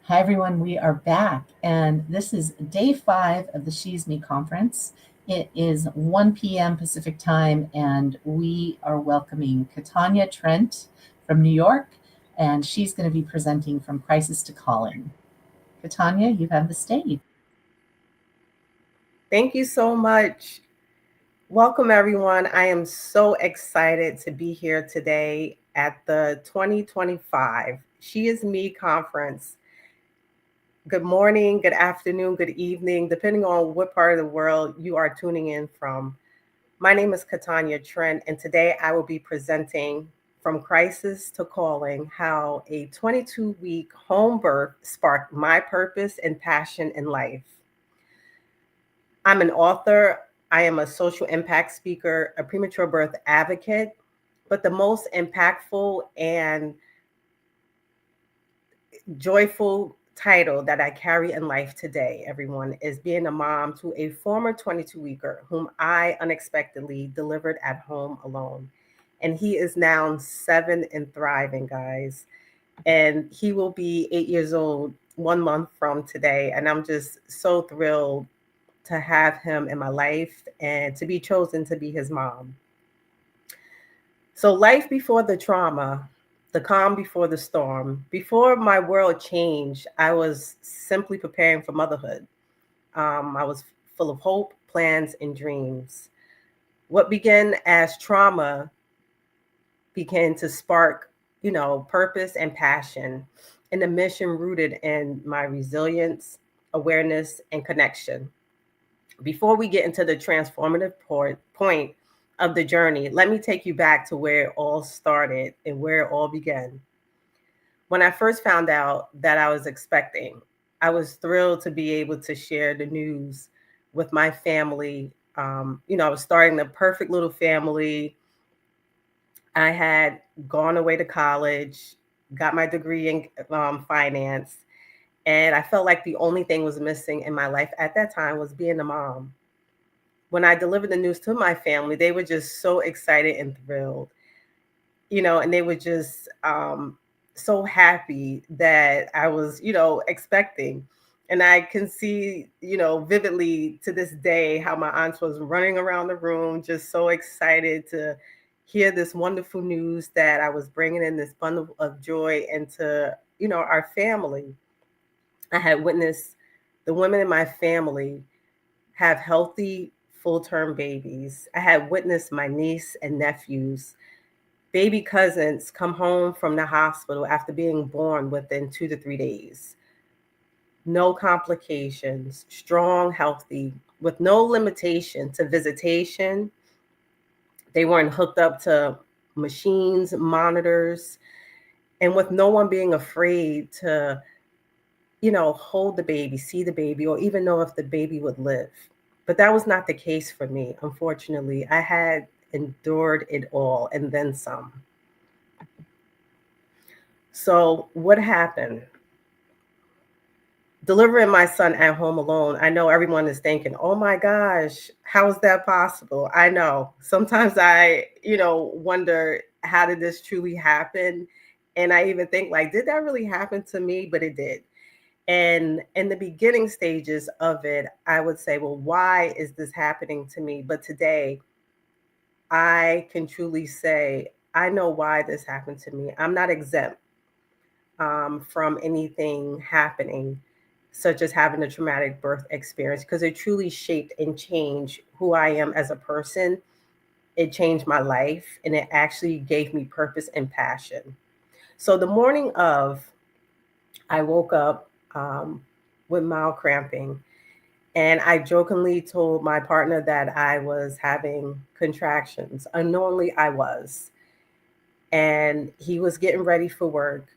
Hi, everyone. We are back, and this is day 5 of the She's Me conference. It is 1 p.m. Pacific time, and we are welcoming Katonya Trent from New York, and she's going to be presenting from Crisis to Calling. Katonya, you have the stage. Thank you so much. Welcome, everyone. I am so excited to be here today at the 2025 She Is Me conference. Good morning, good afternoon, good evening, depending on what part of the world you are tuning in from. My name is Katonya Trent, and today I will be presenting From Crisis to Calling how a 22-week home birth sparked my purpose and passion in life. I'm an author, I am a social impact speaker, a premature birth advocate, but the most impactful and joyful title that I carry in life today, everyone, is being a mom to a former 22-weeker whom I unexpectedly delivered at home alone. And he is now 7 and thriving, guys. And he will be 8 years old 1 month from today. And I'm just so thrilled to have him in my life and to be chosen to be his mom. So, life before the trauma, the calm before the storm. Before my world changed, I was simply preparing for motherhood. I was full of hope, plans, and dreams. What began as trauma began to spark, purpose and passion, and a mission rooted in my resilience, awareness, and connection. Before we get into the transformative point of the journey, let me take you back to where it all started and where it all began. When I first found out that I was expecting, I was thrilled to be able to share the news with my family. I was starting the perfect little family. I had gone away to college, got my degree in finance, and I felt like the only thing was missing in my life at that time was being a mom. When I delivered the news to my family, they were just so excited and thrilled, and they were just so happy that I was, expecting. And I can see, vividly to this day how my aunt was running around the room, just so excited to hear this wonderful news that I was bringing in this bundle of joy into, our family. I had witnessed the women in my family have healthy full term babies. I had witnessed my niece and nephews, baby cousins, come home from the hospital after being born within 2 to 3 days. No complications, strong, healthy, with no limitation to visitation. They weren't hooked up to machines, monitors, and with no one being afraid to, hold the baby, see the baby, or even know if the baby would live. But that was not the case for me, unfortunately. I had endured it all and then some. So, what happened? Delivering my son at home alone, I know everyone is thinking, oh my gosh, how is that possible? I know. Sometimes I, wonder, how did this truly happen? And I even think, like, did that really happen to me? But it did. And in the beginning stages of it, I would say, well, why is this happening to me? But today, I can truly say, I know why this happened to me. I'm not exempt from anything happening, such as having a traumatic birth experience, because it truly shaped and changed who I am as a person. It changed my life and it actually gave me purpose and passion. So the morning of, I woke up with mild cramping. And I jokingly told my partner that I was having contractions. Unknowingly, I was. And he was getting ready for work.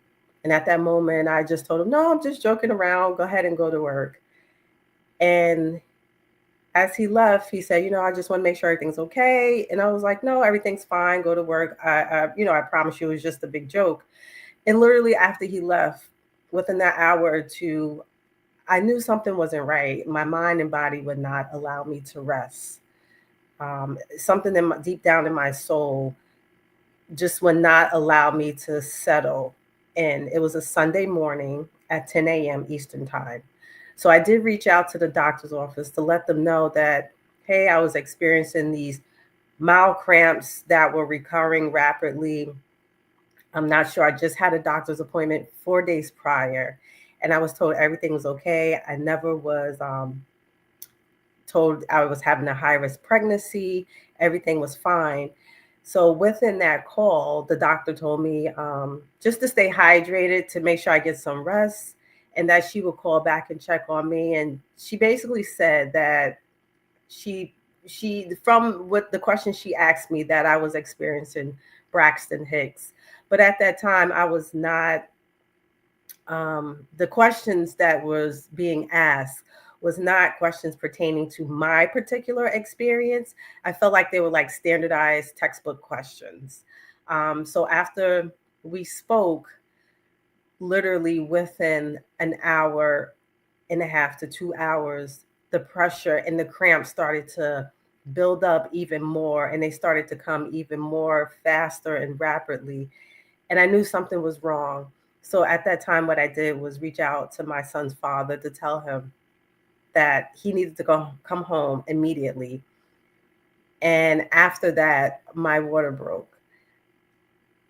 And at that moment, I just told him, no, I'm just joking around. Go ahead and go to work. And as he left, he said, I just want to make sure everything's okay. And I was like, no, everything's fine. Go to work. I promise you it was just a big joke. And literally after he left, within that hour or two, I knew something wasn't right. My mind and body would not allow me to rest. Something deep down in my soul just would not allow me to settle in. It was a Sunday morning at 10 a.m. Eastern Time. So I did reach out to the doctor's office to let them know that, hey, I was experiencing these mild cramps that were recurring rapidly. I'm not sure. I just had a doctor's appointment 4 days prior, and I was told everything was okay. I never was told I was having a high risk pregnancy. Everything was fine. So within that call, the doctor told me just to stay hydrated, to make sure I get some rest, and that she would call back and check on me. And she basically said that she from what the question she asked me, that I was experiencing Braxton Hicks. But at that time, I was not. The questions that was being asked was not questions pertaining to my particular experience. I felt like they were like standardized textbook questions. So after we spoke, literally within an hour and a half to 2 hours, the pressure and the cramps started to build up even more, and they started to come even more faster and rapidly. And I knew something was wrong. So at that time, what I did was reach out to my son's father to tell him that he needed to come home immediately. And after that, my water broke.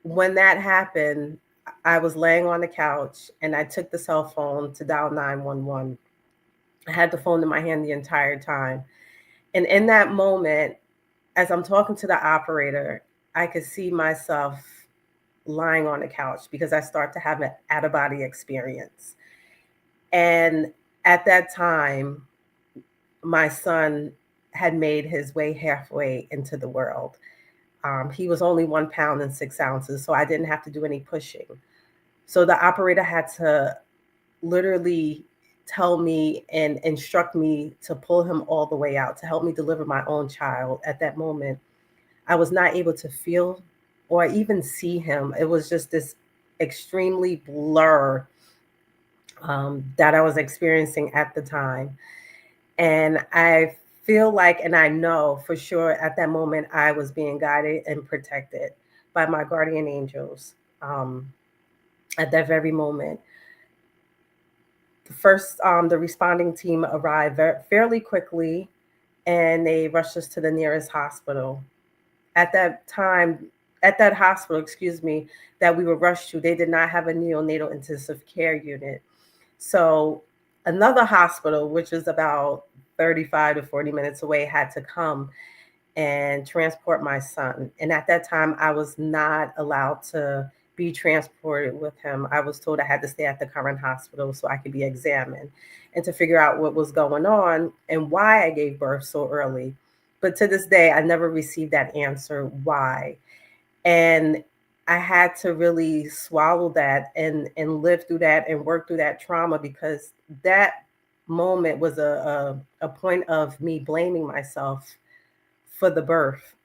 When that happened, I was laying on the couch and I took the cell phone to dial 911. I had the phone in my hand the entire time. And in that moment, as I'm talking to the operator, I could see myself lying on the couch because I start to have an out of body experience. And at that time, my son had made his way halfway into the world. He was only 1 pound and 6 ounces, so I didn't have to do any pushing. So the operator had to literally tell me and instruct me to pull him all the way out to help me deliver my own child. At that moment, I was not able to feel or even see him. It was just this extremely blur that I was experiencing at the time. And I feel like, and I know for sure at that moment, I was being guided and protected by my guardian angels at that very moment. First, the responding team arrived fairly quickly, and they rushed us to the nearest hospital. At that time, at that hospital, excuse me, that we were rushed to, they did not have a neonatal intensive care unit. So another hospital, which is about 35 to 40 minutes away, had to come and transport my son. And at that time, I was not allowed to be transported with him. I was told I had to stay at the current hospital so I could be examined and to figure out what was going on and why I gave birth so early. But to this day, I never received that answer why. And I had to really swallow that and live through that and work through that trauma, because that moment was a point of me blaming myself for the birth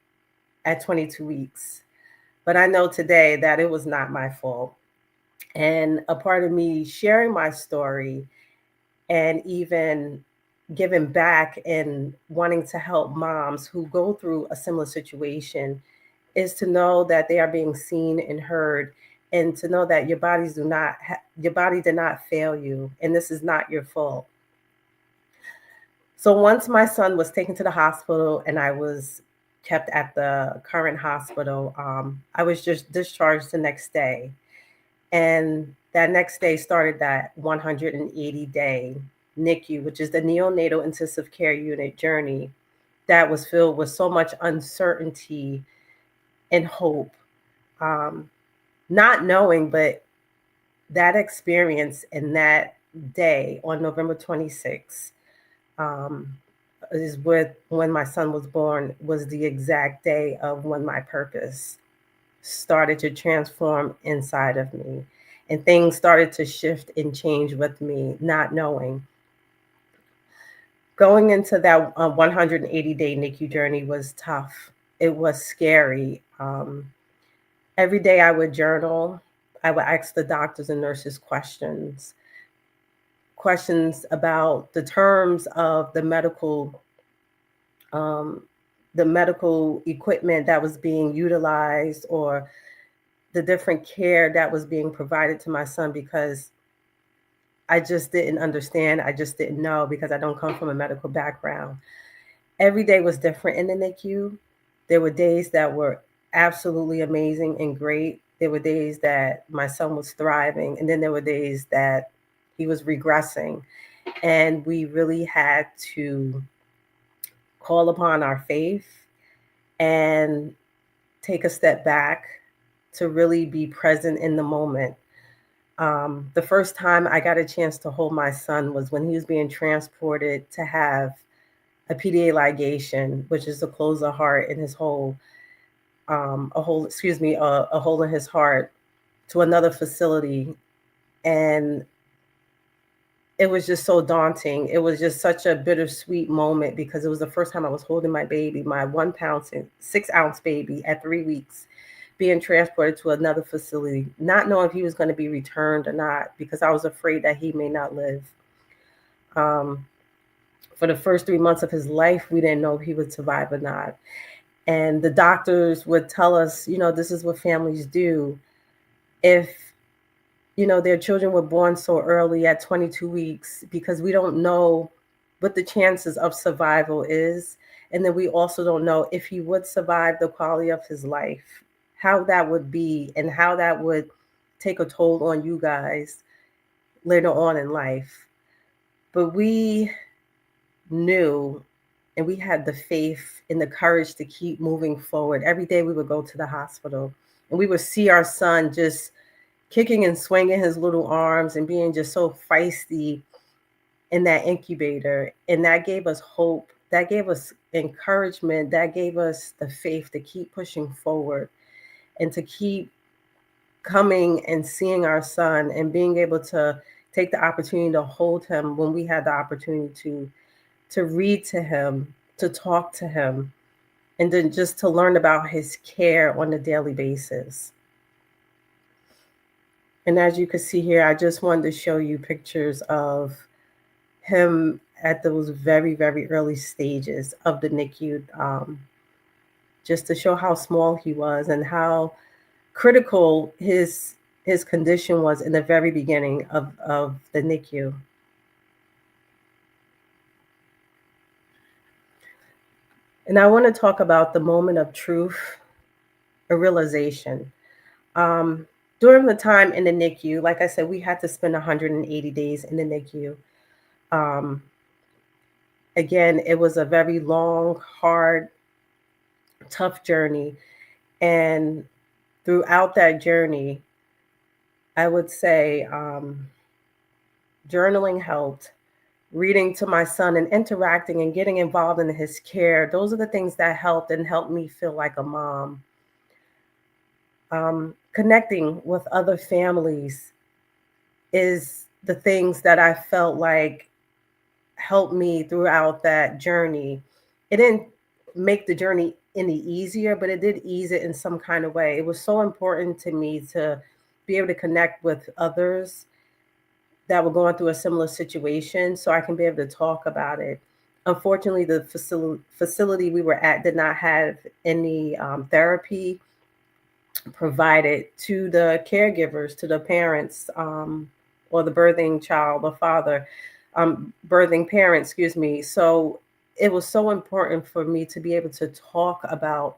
at 22 weeks. But I know today that it was not my fault. And a part of me sharing my story and even giving back and wanting to help moms who go through a similar situation is to know that they are being seen and heard, and to know that your body did not fail you, and this is not your fault. So once my son was taken to the hospital and I was kept at the current hospital, I was just discharged the next day. And that next day started that 180-day NICU, which is the neonatal intensive care unit journey, that was filled with so much uncertainty and hope. Um, Not knowing, but that experience and that day on November 26th, um, is when my son was born, was the exact day of when my purpose started to transform inside of me. And things started to shift and change with me, not knowing. Going into that 180-day NICU journey was tough. It was scary. Every day I would journal. I would ask the doctors and nurses questions about the terms of um, the medical equipment that was being utilized, or the different care that was being provided to my son, because I just didn't understand. I just didn't know, because I don't come from a medical background. Every day was different in the NICU. There were days that were absolutely amazing and great. There were days that my son was thriving, and then there were days that he was regressing. And we really had to call upon our faith and take a step back to really be present in the moment. The first time I got a chance to hold my son was when he was being transported to have a PDA ligation, which is to close a heart in his whole, a hole in his heart, to another facility. And it was just so daunting. It was just such a bittersweet moment, because it was the first time I was holding my baby, my 1 pound, 6 ounce baby at 3 weeks, being transported to another facility, not knowing if he was going to be returned or not, because I was afraid that he may not live. Um, for the first 3 months of his life, we didn't know if he would survive or not. And the doctors would tell us, this is what families do. If, their children were born so early at 22 weeks, because we don't know what the chances of survival is. And then we also don't know if he would survive, the quality of his life, how that would be, and how that would take a toll on you guys later on in life. But we knew, and we had the faith and the courage to keep moving forward. Every day we would go to the hospital, and we would see our son just kicking and swinging his little arms and being just so feisty in that incubator. And that gave us hope. That gave us encouragement. That gave us the faith to keep pushing forward and to keep coming and seeing our son, and being able to take the opportunity to hold him when we had the opportunity to read to him, to talk to him, and then just to learn about his care on a daily basis. And as you can see here, I just wanted to show you pictures of him at those very, very early stages of the NICU, just to show how small he was and how critical his condition was in the very beginning of the NICU. And I want to talk about the moment of truth, a realization. During the time in the NICU, like I said, we had to spend 180 days in the NICU. Um, again, it was a very long, hard, tough journey. And throughout that journey, I would say journaling helped, reading to my son and interacting and getting involved in his care. Those are the things that helped me feel like a mom. Connecting with other families is the things that I felt like helped me throughout that journey. It didn't make the journey any easier, but it did ease it in some kind of way. It was so important to me to be able to connect with others that were going through a similar situation, so I can be able to talk about it. Unfortunately, the facility we were at did not have any therapy provided to the caregivers, to the parents, or the birthing child or father, birthing parent, excuse me. So it was so important for me to be able to talk about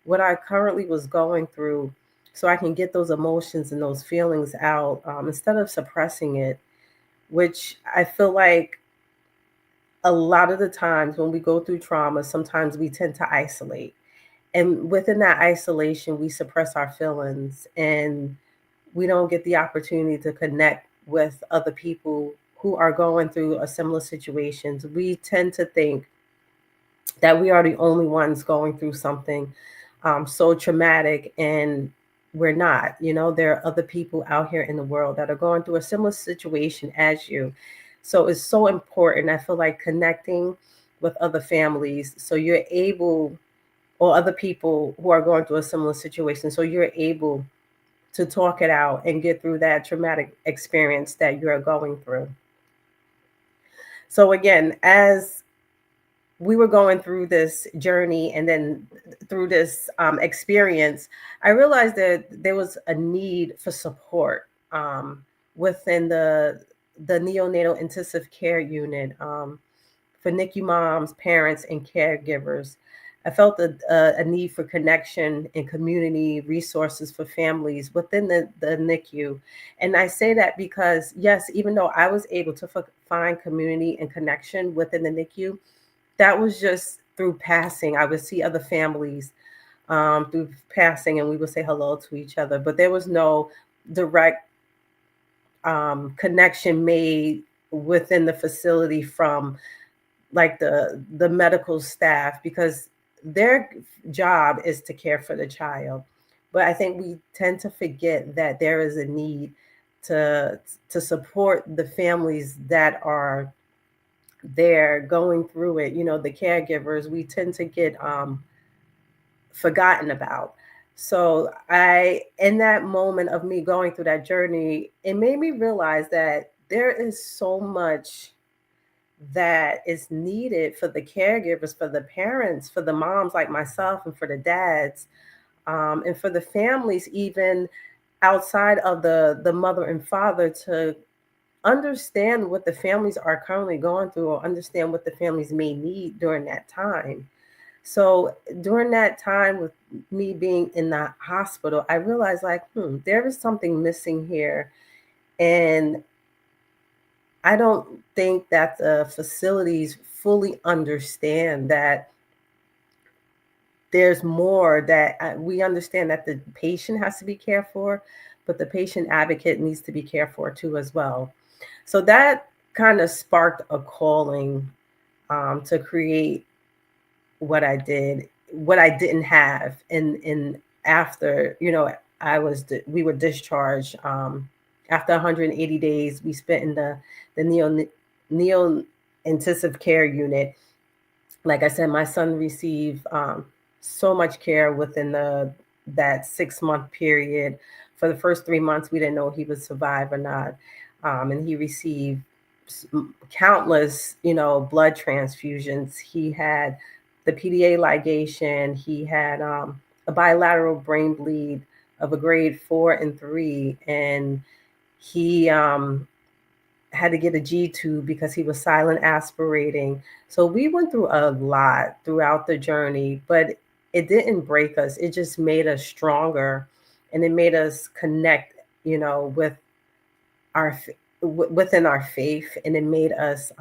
what I currently was going through, so I can get those emotions and those feelings out, instead of suppressing it, which I feel like a lot of the times when we go through trauma, sometimes we tend to isolate. And within that isolation, we suppress our feelings, and we don't get the opportunity to connect with other people who are going through a similar situations. We tend to think that we are the only ones going through something so traumatic, and we're not. There are other people out here in the world that are going through a similar situation as you. So it's so important, I feel like, connecting with other families, so you're able, or other people who are going through a similar situation, so you're able to talk it out and get through that traumatic experience that you're going through. So again, as we were going through this journey, and then through this experience, I realized that there was a need for support within the neonatal intensive care unit for NICU moms, parents, and caregivers. I felt a need for connection and community resources for families within the NICU. And I say that because, yes, even though I was able to find community and connection within the NICU, that was just through passing. I would see other families through passing, and we would say hello to each other, but there was no direct connection made within the facility from like the medical staff, because their job is to care for the child. But I think we tend to forget that there is a need to to support the families that are there going through it. You know, the caregivers, we tend to get forgotten about. So in that moment of me going through that journey, it made me realize that there is so much that is needed for the caregivers, for the parents, for the moms like myself, and for the dads, and for the families, even outside of the mother and father, to understand what the families are currently going through, or understand what the families may need during that time. So during that time, with me being in the hospital, I realized, like, there is something missing here. And I don't think that the facilities fully understand that there's more, that we understand that the patient has to be cared for, but the patient advocate needs to be cared for too as well. So that kind of sparked a calling to create what I did, what I didn't have. And after, we were discharged after 180 days we spent in the neo intensive care unit. Like I said, my son received so much care within that 6 month period. For the first 3 months, we didn't know he would survive or not, and he received countless, blood transfusions. He had the PDA ligation. He had a bilateral brain bleed of a grade 4 and 3, and he had to get a G tube because he was silent aspirating. So we went through a lot throughout the journey, but it didn't break us. It just made us stronger, and it made us connect, with our within our faith, and it made us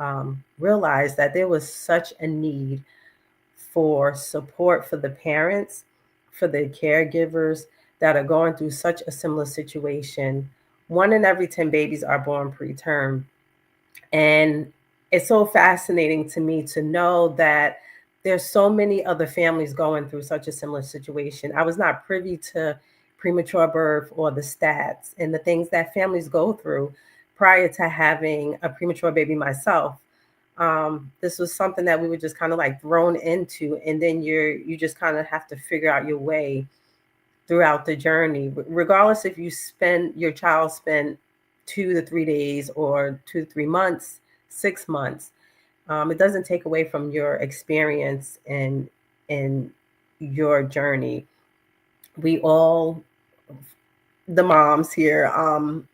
realize that there was such a need for support for the parents, for the caregivers that are going through such a similar situation. 1 in every 10 babies are born preterm. And it's so fascinating to me to know that there's so many other families going through such a similar situation. I was not privy to premature birth or the stats and the things that families go through prior to having a premature baby myself. This was something that we were just kind of like thrown into, and then you just kind of have to figure out your way throughout the journey, regardless if your child spent 2 to 3 days or 2 to 3 months, 6 months. It doesn't take away from your experience and your journey. We all, the moms here,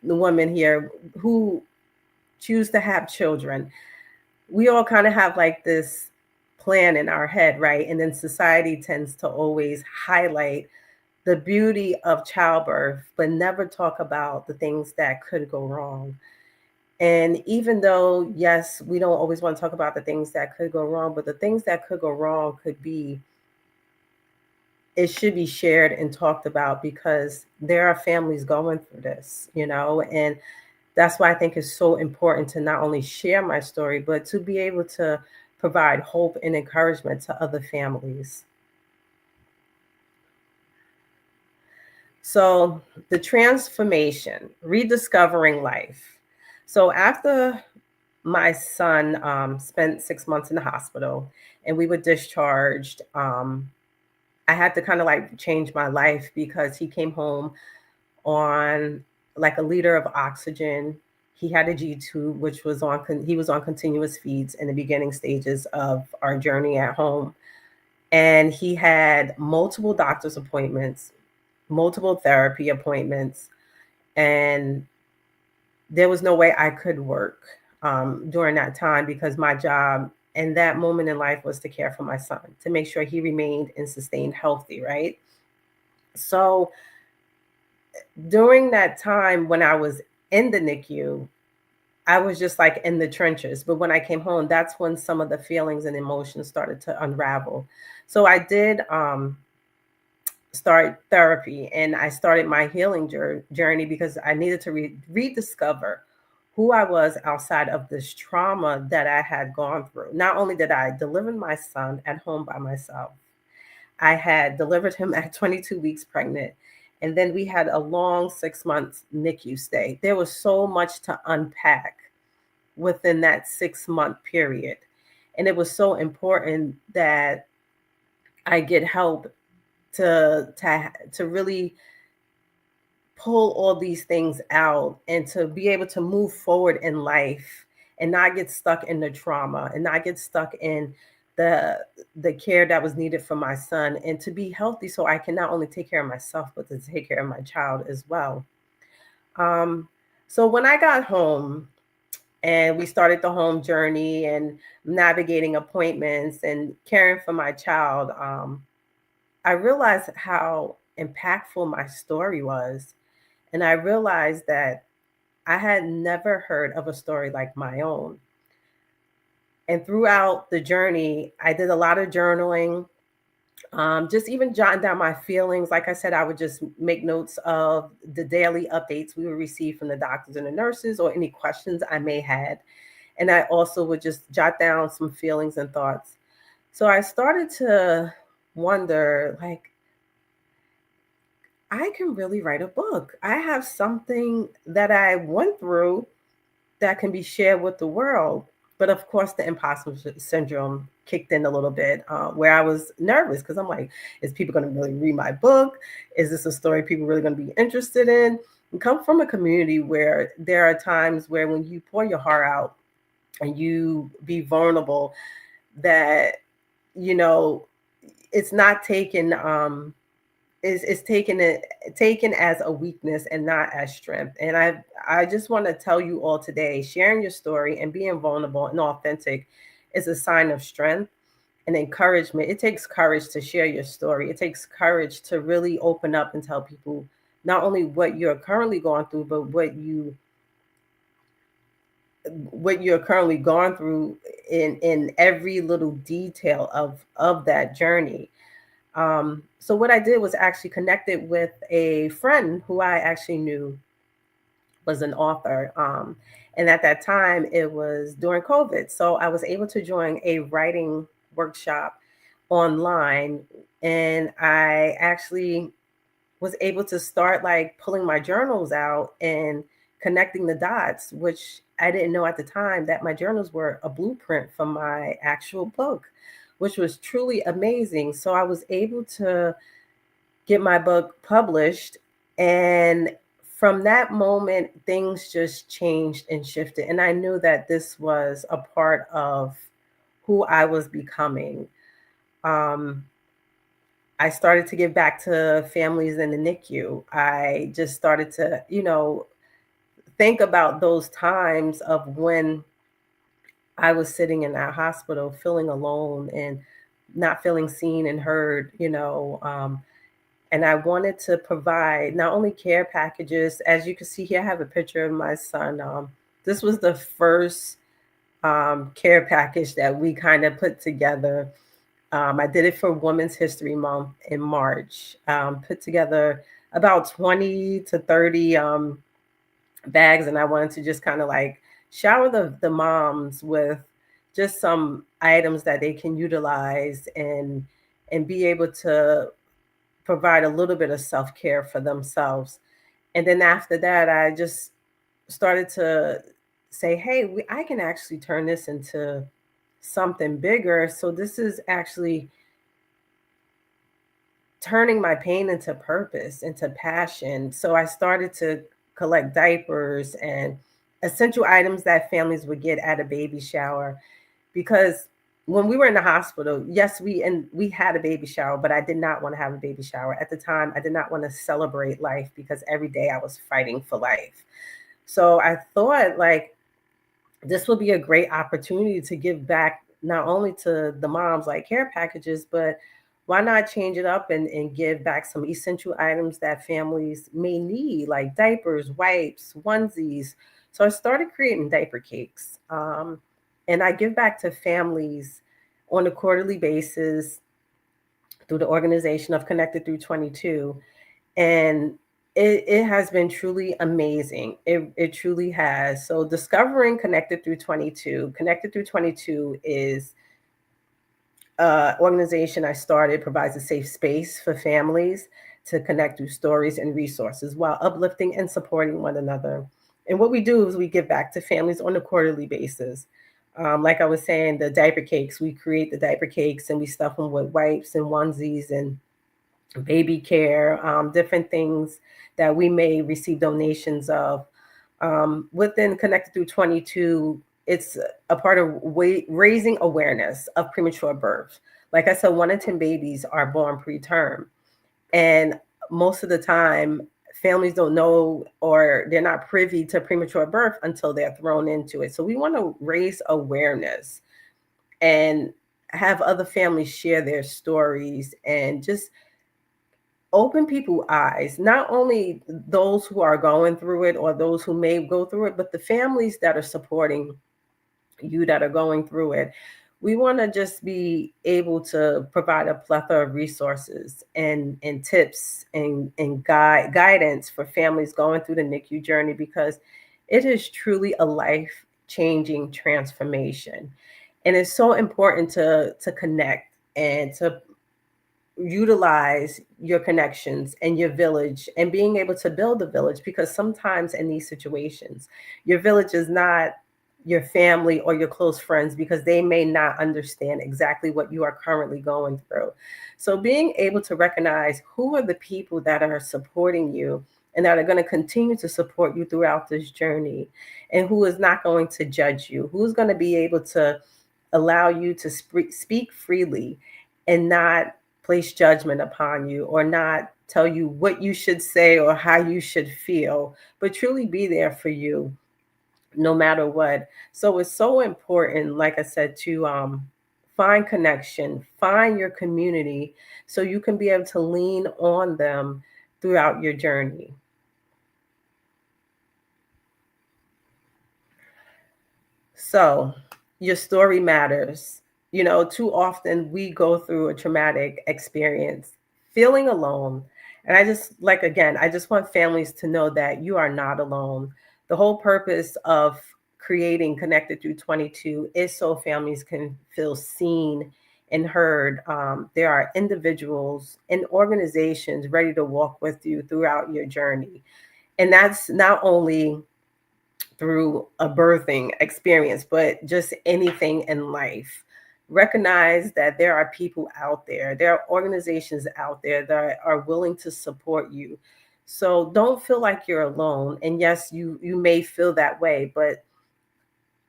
the women here who choose to have children, we all kind of have like this plan in our head, right? And then society tends to always highlight the beauty of childbirth, but never talk about the things that could go wrong. And even though, yes, we don't always want to talk about the things that could go wrong, but the things that could go wrong it should be shared and talked about, because there are families going through this, and that's why I think it's so important to not only share my story, but to be able to provide hope and encouragement to other families. So the transformation, rediscovering life. So after my son spent 6 months in the hospital and we were discharged, I had to kind of like change my life, because he came home on like a liter of oxygen. He had a G-tube, which was he was on continuous feeds in the beginning stages of our journey at home. And he had multiple doctor's appointments, multiple therapy appointments, and there was no way I could work during that time because my job in that moment in life was to care for my son, to make sure he remained and sustained healthy, right? So during that time when I was in the NICU, I was just like in the trenches. But when I came home, that's when some of the feelings and emotions started to unravel. So I did start therapy, and I started my healing journey because I needed to rediscover who I was outside of this trauma that I had gone through. Not only did I deliver my son at home by myself, I had delivered him at 22 weeks pregnant. And then we had a long 6 months NICU stay. There was so much to unpack within that 6 month period. And it was so important that I get help to really pull all these things out and to be able to move forward in life and not get stuck in the trauma and not get stuck in the the care that was needed for my son, and to be healthy so I can not only take care of myself but to take care of my child as well. um, so when I got home and we started the home journey and navigating appointments and caring for my child, I realized how impactful my story was. And I realized that I had never heard of a story like my own. And throughout the journey, I did a lot of journaling, just even jotting down my feelings. Like I said, I would just make notes of the daily updates we would receive from the doctors and the nurses or any questions I may had. And I also would just jot down some feelings and thoughts. So I started to wonder, like, I can really write a book. I have something that I went through that can be shared with the world. But of course, the imposter syndrome kicked in a little bit, where I was nervous because I'm like, is people going to really read my book? Is this a story people really going to be interested in? And come from a community where there are times where when you pour your heart out and you be vulnerable, that, you know, it's not taken is taken as a weakness and not as strength. And I just want to tell you all today, sharing your story and being vulnerable and authentic is a sign of strength and encouragement. It takes courage to share your story. It takes courage to really open up and tell people not only what you're currently going through, but what you're currently going through in every little detail of that journey. So what I did was actually connected with a friend who I actually knew was an author. And at that time, it was during COVID. So I was able to join a writing workshop online. And I actually was able to start like pulling my journals out and connecting the dots, which I didn't know at the time that my journals were a blueprint for my actual book, which was truly amazing. So I was able to get my book published. And from that moment, things just changed and shifted. And I knew that this was a part of who I was becoming. Um, I started to give back to families in the NICU. I just started to, think about those times of when I was sitting in that hospital feeling alone and not feeling seen and heard, and I wanted to provide not only care packages. As you can see here, I have a picture of my son. This was the first care package that we kind of put together. I did it for Women's History Month in March. Put together about 20 to 30 bags, and I wanted to just kind of like shower the moms with just some items that they can utilize and be able to provide a little bit of self-care for themselves. And then after that, I just started to say, hey, I can actually turn this into something bigger. So this is actually turning my pain into purpose, into passion. So I started to collect diapers and essential items that families would get at a baby shower. Because when we were in the hospital, yes, we had a baby shower, but I did not want to have a baby shower at the time. I did not want to celebrate life because every day I was fighting for life. So I thought, like, this would be a great opportunity to give back not only to the moms, like care packages, but why not change it up and give back some essential items that families may need, like diapers, wipes, onesies. So I started creating diaper cakes. And I give back to families on a quarterly basis through the organization of Connected Through 22. And it has been truly amazing. It truly has. So discovering Connected Through 22 is organization I started provides a safe space for families to connect through stories and resources while uplifting and supporting one another. And what we do is we give back to families on a quarterly basis. Like I was saying, the diaper cakes, we create the diaper cakes and we stuff them with wipes and onesies and baby care, different things that we may receive donations of. Within Connected Through 22, it's a part of raising awareness of premature birth. Like I said, 1 in 10 babies are born preterm. And most of the time, families don't know or they're not privy to premature birth until they're thrown into it. So we want to raise awareness and have other families share their stories and just open people's eyes, not only those who are going through it or those who may go through it, but the families that are supporting you that are going through it. We want to just be able to provide a plethora of resources and tips and guidance for families going through the NICU journey because it is truly a life changing transformation. And it's so important to connect and to utilize your connections and your village and being able to build a village because sometimes in these situations your village is not your family or your close friends because they may not understand exactly what you are currently going through. So being able to recognize who are the people that are supporting you and that are going to continue to support you throughout this journey and who is not going to judge you, who's going to be able to allow you to speak freely and not place judgment upon you or not tell you what you should say or how you should feel, but truly be there for you no matter what. So it's so important, like I said, to find connection, find your community so you can be able to lean on them throughout your journey. So, your story matters. You know, too often we go through a traumatic experience, feeling alone. And I just, like, again, I just want families to know that you are not alone. The whole purpose of creating Connected Through 22 is so families can feel seen and heard. There are individuals and organizations ready to walk with you throughout your journey. And that's not only through a birthing experience, but just anything in life. Recognize that there are people out there, there are organizations out there that are willing to support you. So don't feel like you're alone. And yes, you may feel that way, but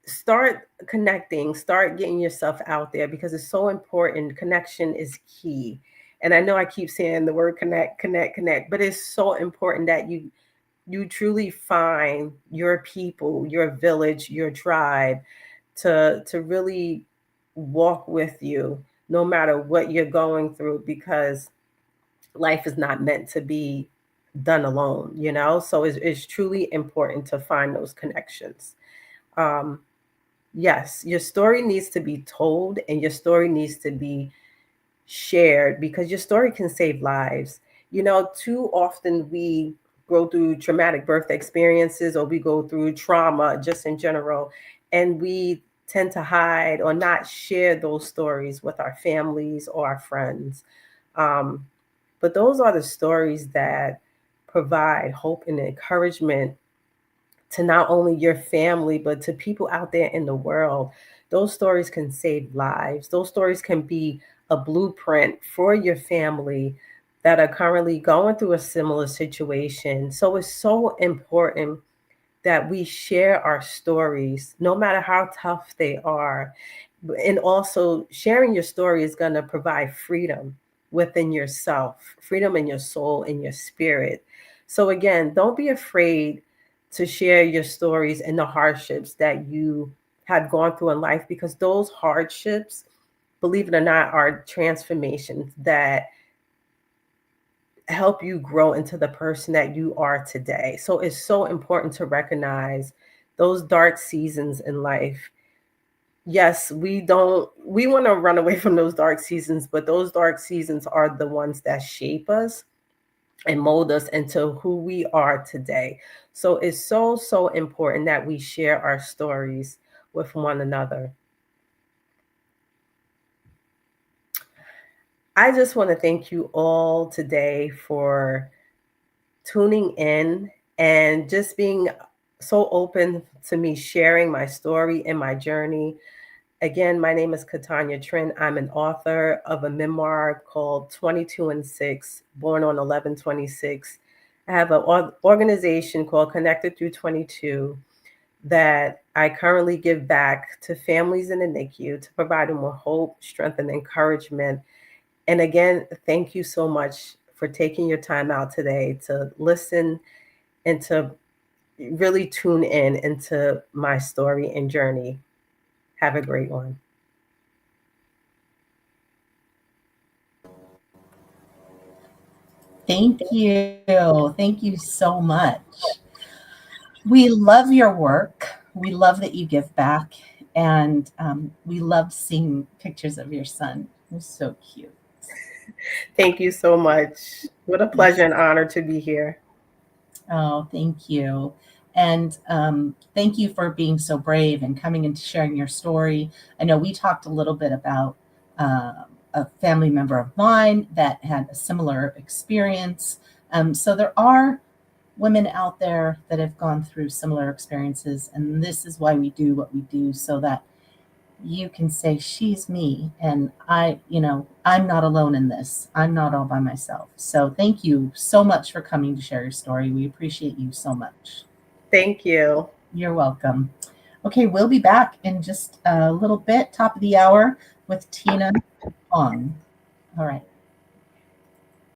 start connecting, start getting yourself out there because it's so important. Connection is key. And I know I keep saying the word connect, connect, connect, but it's so important that you truly find your people, your village, your tribe to really walk with you no matter what you're going through because life is not meant to be done alone, you know? So it's truly important to find those connections. Um, yes, your story needs to be told and your story needs to be shared because your story can save lives. You know, too often we go through traumatic birth experiences or we go through trauma just in general, and we tend to hide or not share those stories with our families or our friends. Um, but those are the stories that provide hope and encouragement to not only your family, but to people out there in the world. Those stories can save lives. Those stories can be a blueprint for your family that are currently going through a similar situation. So it's so important that we share our stories, no matter how tough they are. And also, sharing your story is going to provide freedom within yourself, freedom in your soul, in your spirit. So, again, don't be afraid to share your stories and the hardships that you have gone through in life, because those hardships, believe it or not, are transformations that help you grow into the person that you are today. So it's so important to recognize those dark seasons in life. Yes, we want to run away from those dark seasons, but those dark seasons are the ones that shape us and mold us into who we are today. So it's so important that we share our stories with one another. I just want to thank you all today for tuning in and just being so open to me sharing my story and my journey. Again, my name is Katonya Trent. I'm an author of a memoir called 22 and 6, born on 11/26. I have an organization called Connected Through 22 that I currently give back to families in the NICU to provide them with hope, strength, and encouragement. And again, thank you so much for taking your time out today to listen and to really tune in into my story and journey. Have a great one. Thank you. Thank you so much. We love your work. We love that you give back. And we love seeing pictures of your son. He's so cute. Thank you so much. What a pleasure and honor to be here. Oh, thank you. And thank you for being so brave and coming and sharing your story. I know we talked a little bit about a family member of mine that had a similar experience. So there are women out there that have gone through similar experiences. And this is why we do what we do, so that you can say, she's me. And I'm not alone in this. I'm not all by myself. So thank you so much for coming to share your story. We appreciate you so much. Thank you. You're welcome. Okay, we'll be back in just a little bit, top of the hour, with Tina Pong. All right.